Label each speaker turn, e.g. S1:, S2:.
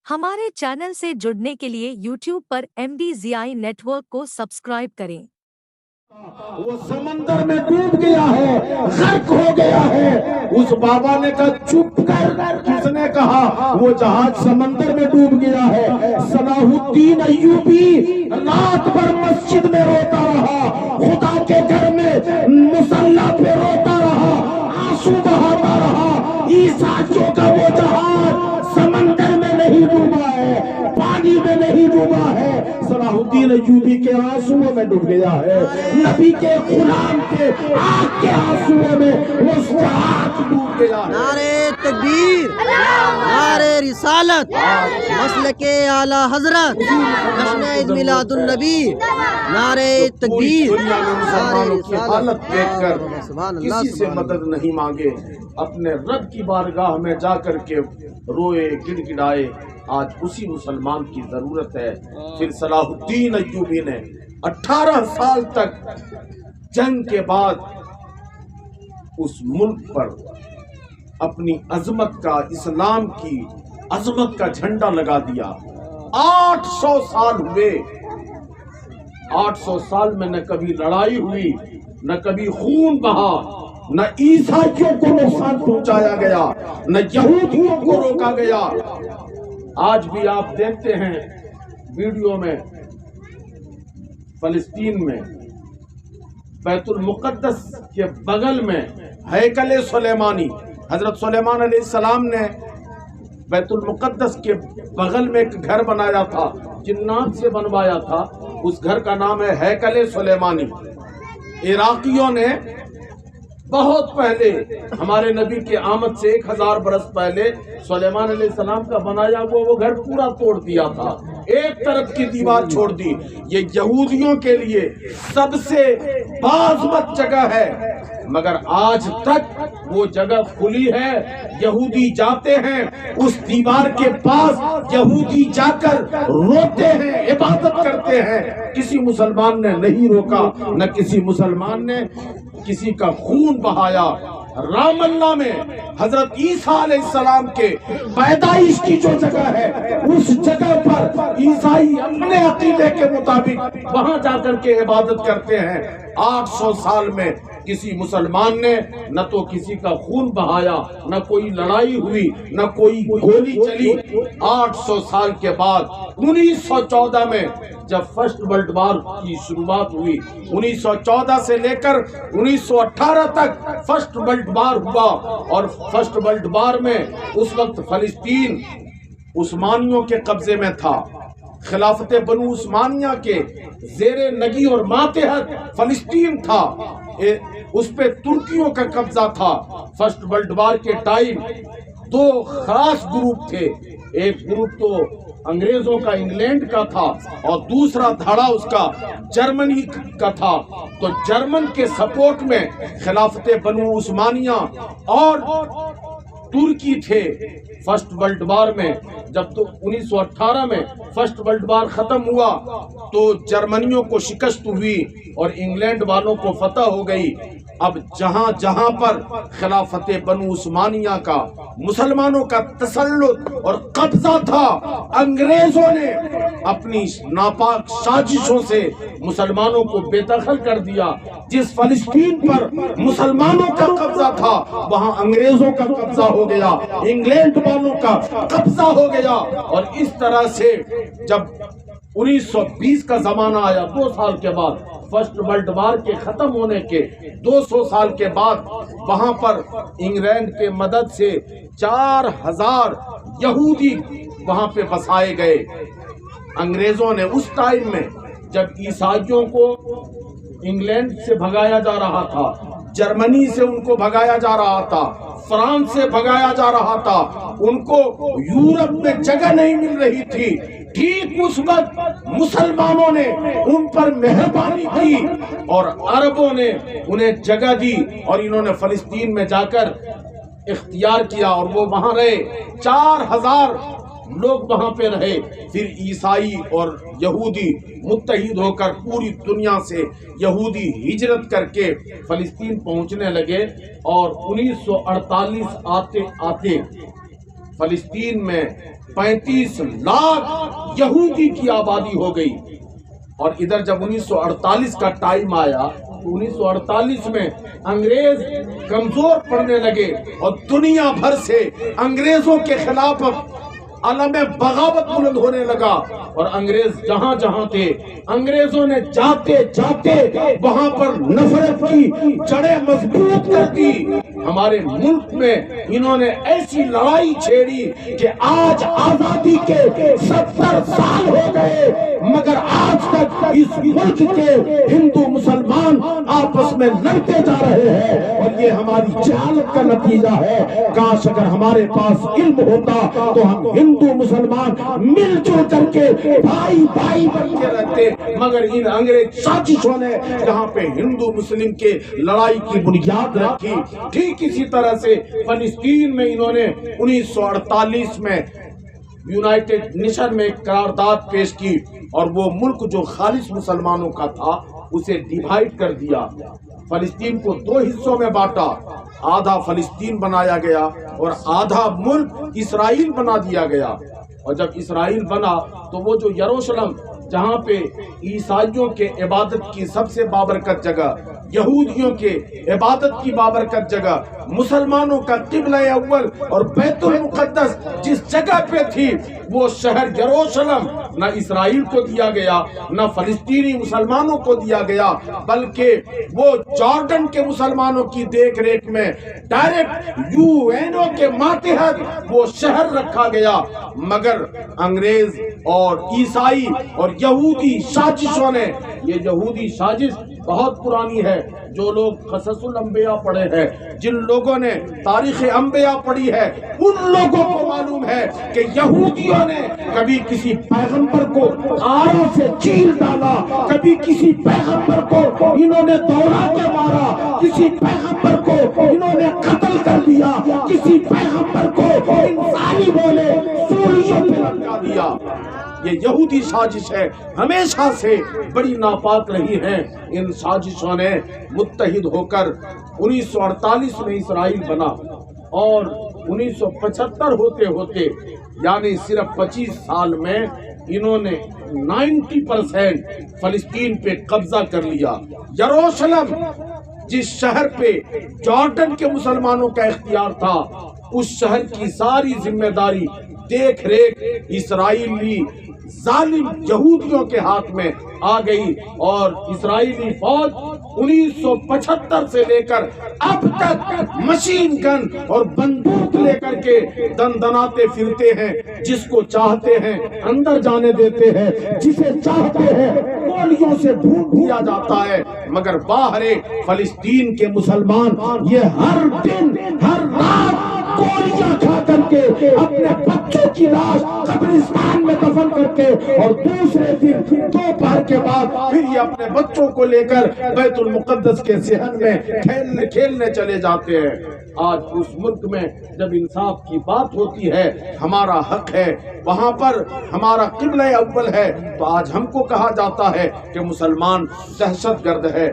S1: हमारे चैनल से जुड़ने के लिए YouTube पर MDZI नेटवर्क को सब्सक्राइब करें।
S2: वो समंदर में डूब गया है, गर्क हो गया है। उस बाबा ने कहा चुप कर। किसने कहा? वो जहाज समंदर में डूब गया है। सलाहुद्दीन अय्यूबी रात भर मस्जिद में रोता रहा, खुदा के घर में मुसल्ला पे रोता रहा, आंसू बहाता रहा। ईसाइयों का वो जहाज समंदर में नहीं डूबा है, पानी में नहीं डूबा है, सलाहुद्दीन अय्यूबी के आंसुओं में डूब गया है। नबी के गुलाम के आग के आंसुओं में वो जहाज डूब गया है।
S3: नारे तकबीर, नारे रिसालत, मसलके आला हजरत, जश्न ईद मिलादुन नबी, नारे तकबीर।
S2: दुनिया में मुसलमानों की हालत देखकर किसी से मदद नहीं मांगे, अपने रब की बारगाह में जा करके रोए गिड़गिड़ाए। आज उसी मुसलमान की जरूरत है। फिर सलाहुद्दीन अय्यूबी ने 18 साल तक जंग के बाद उस मुल्क पर अपनी अजमत का, इस्लाम की अजमत का झंडा लगा दिया। 800 साल हुए। 800 साल में न कभी लड़ाई हुई, न कभी खून बहा, न ईसाइयों को नुकसान पहुंचाया गया, न यहूदियों को रोका गया। आज भी आप देखते हैं वीडियो में, फलस्तीन में बैतुल मुक़द्दस के बगल में हैकल सुलेमानी, हजरत सुलेमान अलैहिस्सलाम ने बैतुल मुक़द्दस के बगल में एक घर बनाया था, जिन्नात से बनवाया था। उस घर का नाम है हैकल सुलेमानी। इराकियों ने बहुत पहले, हमारे नबी के आमद से 1000 बरस पहले सुलेमान अलैहिस्सलाम का बनाया वो घर पूरा तोड़ दिया था, एक तरफ की दीवार छोड़ दी। ये यहूदियों के लिए सबसे बाज़मत जगह है, मगर आज तक वो जगह खुली है। यहूदी जाते हैं उस दीवार के पास, यहूदी जाकर रोते हैं, इबादत करते हैं। किसी मुसलमान ने नहीं रोका, न किसी मुसलमान ने किसी का खून बहाया। राम अल्लाह में हजरत ईसा अलैहिस्सलाम के पैदाइश की जो जगह है, उस जगह पर ईसाई अपने अकीदे के मुताबिक वहां जाकर के इबादत करते हैं। 800 साल में किसी मुसलमान ने न तो किसी का खून बहाया, न कोई लड़ाई हुई, न कोई गोली चली। 800 साल के बाद 1914 में जब फर्स्ट वर्ल्ड वॉर की शुरुआत हुई, 1914 से लेकर 1918 तक फर्स्ट वर्ल्ड वॉर हुआ। और फर्स्ट वर्ल्ड वॉर में उस वक्त फलस्तीन उस्मानियों के कब्जे में था। खिलाफत बनु उस्मानिया के जेरे नगी और मातेहत फलस्तीन था। उस पे तुर्कियों का कब्जा था। फर्स्ट वर्ल्ड वॉर के टाइम दो खास ग्रुप थे। एक ग्रुप तो अंग्रेजों का, इंग्लैंड का था, और दूसरा धड़ा उसका जर्मनी का था। तो जर्मन के सपोर्ट में खिलाफत बनु उस्मानिया और तुर्की थे फर्स्ट वर्ल्ड वॉर में। जब तो 1918 में फर्स्ट वर्ल्ड वॉर खत्म हुआ तो जर्मनियों को शिकस्त हुई और इंग्लैंड वालों को फतह हो गई। अब जहां जहां पर खिलाफत बनु उस्मानिया का, मुसलमानों का तसल्लुत और कब्जा था, अंग्रेजों ने अपनी नापाक साजिशों से मुसलमानों को बेदखल कर दिया। जिस फलस्तीन पर मुसलमानों का कब्जा था, वहां अंग्रेजों का कब्जा हो गया, इंग्लैंड वालों का कब्जा हो गया। और इस तरह से जब 1920 का जमाना आया, 2 साल के बाद, फर्स्ट वर्ल्ड वॉर के खत्म होने के 200 साल के बाद, वहां पर इंग्लैंड के मदद से 4000 यहूदी वहां पे बसाए गए। अंग्रेजों ने उस टाइम में, जब ईसाइयों को इंग्लैंड से भगाया जा रहा था, जर्मनी से उनको भगाया जा रहा था, फ्रांस से भगाया जा रहा था, उनको यूरोप में जगह नहीं मिल रही थी, ठीक उस वक्त मुसलमानों ने उन पर मेहरबानी की और अरबों ने उन्हें जगह दी और इन्होंने फलस्तीन में जाकर इख्तियार किया और वो वहां रहे। 4000 लोग वहां पे रहे। फिर ईसाई और यहूदी मुत्तहिद होकर पूरी दुनिया से यहूदी हिजरत करके फलस्तीन पहुंचने लगे। और 1948 आते आते فلسطین میں 35 لاکھ یہودی کی آبادی ہو گئی، اور ادھر جب 1948 کا ٹائم آیا تو 1948 میں انگریز کمزور پڑنے لگے اور دنیا بھر سے انگریزوں کے خلاف علم بغاوت بلند ہونے لگا، اور انگریز جہاں جہاں تھے انگریزوں نے جاتے جاتے وہاں پر نفرت کی جڑیں مضبوط کر دی۔ ہمارے ملک میں انہوں نے ایسی لڑائی چھیڑی کہ آج آزادی کے 70 سال ہو گئے، مگر آج تک اس ملک کے ہندو مسلمان آپس میں لڑتے جا رہے ہیں، اور یہ ہماری جہالت کا نتیجہ ہے۔ کاش اگر ہمارے پاس علم ہوتا تو ہم ہندو مسلمان مل جل کر کے بھائی بھائی بن کے رہتے، مگر ان انگریز سازشوں نے جہاں پہ ہندو مسلم کے لڑائی کی بنیاد رکھی، ٹھیک اسی طرح سے فلسطین میں انہوں نے 1948 میں یونائٹڈ نیشن میں ایک قرارداد پیش کی، اور وہ ملک جو خالص مسلمانوں کا تھا اسے ڈیوائیڈ کر دیا، فلسطین کو 2 حصوں میں بانٹا، آدھا فلسطین بنایا گیا اور آدھا ملک اسرائیل بنا دیا گیا۔ اور جب اسرائیل بنا تو وہ جو یروشلم جہاں پہ عیسائیوں کے عبادت کی سب سے بابرکت جگہ، یہودیوں کے عبادت کی بابرکت جگہ، مسلمانوں کا قبلہ اول اور بیت المقدس جس جگہ پہ تھی، وہ شہر یروشلم نہ اسرائیل کو دیا گیا نہ فلسطینی مسلمانوں کو دیا گیا، بلکہ وہ جارڈن کے مسلمانوں کی دیکھ ریکھ میں ڈائریکٹ UN کے ماتحت وہ شہر رکھا گیا۔ مگر انگریز اور عیسائی اور یہودی سازشوں نے، یہ یہودی سازش بہت پرانی ہے، جو لوگ قصص الانبیاء پڑھے ہیں، جن لوگوں نے تاریخ انبیاء پڑھی ہے، ان لوگوں کو معلوم ہے کہ یہودیوں نے کبھی کسی پیغمبر کو آروں سے چیر ڈالا، کبھی کسی پیغمبر کو انہوں نے دوڑا کے مارا، کسی پیغمبر کو انہوں نے قتل کر دیا، کسی پیغمبر کو انسانی بولے سوریوں پہ لٹکا دیا۔ یہ یہودی سازش ہے، ہمیشہ سے بڑی ناپاک رہی ہیں۔ ان سازشوں نے متحد ہو کر 1948 میں اسرائیل بنا، اور 1975 ہوتے ہوتے یعنی صرف 25 سال میں انہوں نے 90% فلسطین پہ قبضہ کر لیا۔ یروشلم جس شہر پہ جارڈن کے مسلمانوں کا اختیار تھا، اس شہر کی ساری ذمہ داری دیکھ ریکھ اسرائیلی ظالم یہودیوں کے ہاتھ میں آ گئی، اور اسرائیلی فوج 1975 سے لے کر اب تک مشین گن اور بندوق لے کر کے دندناتے پھرتے ہیں، جس کو چاہتے ہیں اندر جانے دیتے ہیں، جسے چاہتے ہیں گولیوں سے بھون دیا جاتا ہے، مگر باہر فلسطین کے مسلمان یہ ہر دن ہر رات گولیاں کھا کر کے اپنے بچوں کی لاش قبرستان میں دفن کر کے، اور دوسرے دن دوپہر کے بعد پھر یہ اپنے بچوں کو لے کر بیت المقدس کے صحن میں کھیلنے چلے جاتے ہیں۔ آج اس ملک میں جب انصاف کی بات ہوتی ہے، ہمارا حق ہے، وہاں پر ہمارا قبلہ اول ہے، تو آج ہم کو کہا جاتا ہے کہ مسلمان دہشت گرد ہے۔